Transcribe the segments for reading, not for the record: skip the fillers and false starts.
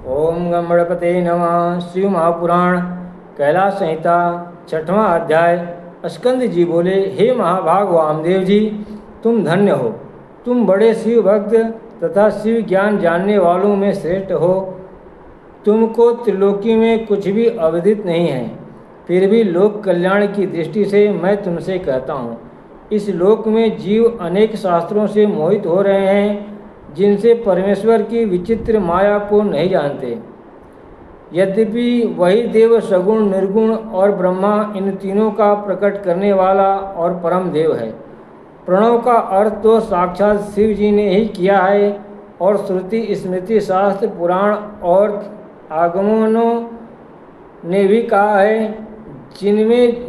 ओम गम गणपते नमः। शिव महापुराण कैलाश संहिता 6वां अध्याय। स्कंद जी बोले, हे महाभाग वामदेव जी, तुम धन्य हो। तुम बड़े शिव भक्त तथा शिव ज्ञान जानने वालों में श्रेष्ठ हो। तुमको त्रिलोकी में कुछ भी अविदित नहीं है, फिर भी लोक कल्याण की दृष्टि से मैं तुमसे कहता हूँ। इस लोक में जीव अनेक शास्त्रों से मोहित हो रहे हैं, जिनसे परमेश्वर की विचित्र माया को नहीं जानते। यद्यपि वही देव सगुण, निर्गुण और ब्रह्मा इन तीनों का प्रकट करने वाला और परम देव है। प्रणव का अर्थ तो साक्षात शिव जी ने ही किया है, और श्रुति, स्मृति, शास्त्र, पुराण और आगमनों ने भी कहा है,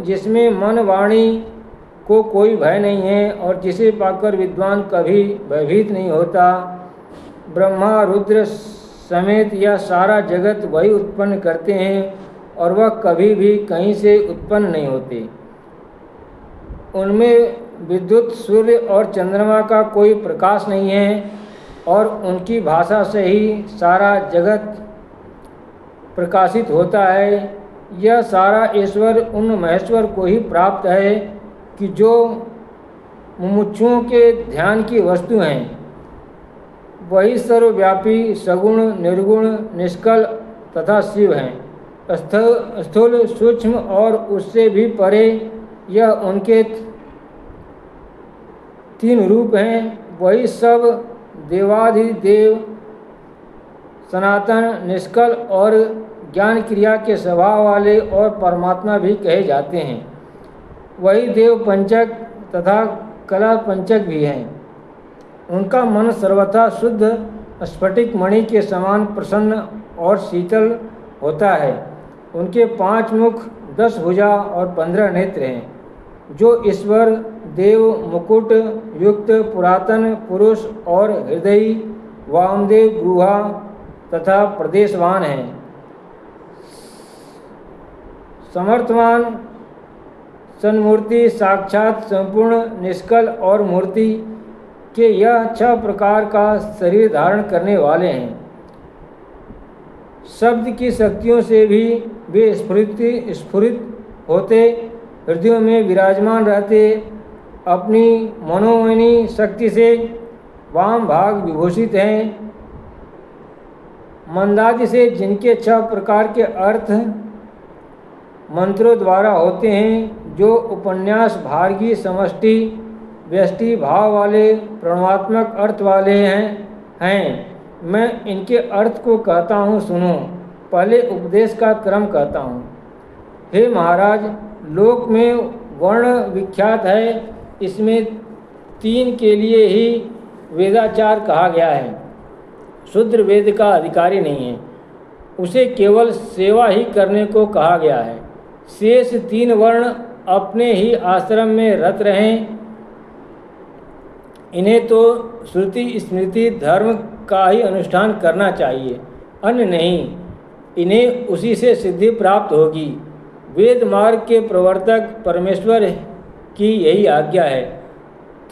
जिसमें मन वाणी को कोई भय नहीं है और जिसे पाकर विद्वान कभी भयभीत नहीं होता। ब्रह्मा, रुद्र समेत यह सारा जगत वही उत्पन्न करते हैं और वह कभी भी कहीं से उत्पन्न नहीं होते। उनमें विद्युत, सूर्य और चंद्रमा का कोई प्रकाश नहीं है और उनकी भाषा से ही सारा जगत प्रकाशित होता है। यह सारा ईश्वर उन महेश्वर को ही प्राप्त है कि जो मुमुक्षुओं के ध्यान की वस्तु हैं। वही सर्वव्यापी, सगुण, निर्गुण, निष्कल तथा शिव हैं। स्थूल, सूक्ष्म और उससे भी परे यह उनके 3 रूप हैं। वही सब देवाधिदेव, सनातन, निष्कल और ज्ञान क्रिया के स्वभाव वाले और परमात्मा भी कहे जाते हैं। वही देव पंचक तथा कला पंचक भी हैं। उनका मन सर्वथा शुद्ध स्फटिक मणि के समान प्रसन्न और शीतल होता है। उनके 5 मुख, 10 भुजा और 15 नेत्र हैं, जो ईश्वर, देव, मुकुट युक्त पुरातन पुरुष और हृदयी वामदेव, गुहा तथा प्रदेशवान हैं। समर्थवान, सन्मूर्ति, साक्षात, संपूर्ण, निष्कल और मूर्ति के यह 6 प्रकार का शरीर धारण करने वाले हैं। शब्द की शक्तियों से भी वे स्फुरित होते, हृदयों में विराजमान रहते। अपनी मनोमयी शक्ति से वाम भाग विभूषित हैं। मंदादि से जिनके 6 प्रकार के अर्थ मंत्रों द्वारा होते हैं, जो उपन्यास भार्गी, समष्टि, व्यष्टि भाव वाले प्रणवात्मक अर्थ वाले हैं। मैं इनके अर्थ को कहता हूँ, सुनो। पहले उपदेश का क्रम कहता हूँ। हे महाराज, लोक में वर्ण विख्यात है। इसमें 3 के लिए ही वेदाचार कहा गया है। शूद्र वेद का अधिकारी नहीं है, उसे केवल सेवा ही करने को कहा गया है। शेष 3 वर्ण अपने ही आश्रम में रत रहें। इन्हें तो श्रुति, स्मृति, धर्म का ही अनुष्ठान करना चाहिए, अन्य नहीं। इन्हें उसी से सिद्धि प्राप्त होगी। वेद मार्ग के प्रवर्तक परमेश्वर की यही आज्ञा है।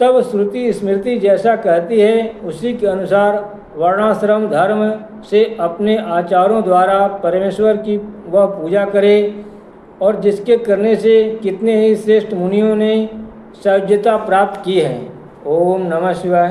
तब श्रुति स्मृति जैसा कहती है, उसी के अनुसार वर्णाश्रम धर्म से अपने आचारों द्वारा परमेश्वर की वह पूजा करे, और जिसके करने से कितने ही श्रेष्ठ मुनियों ने सौज्यता प्राप्त की है। ओम नमः शिवाय।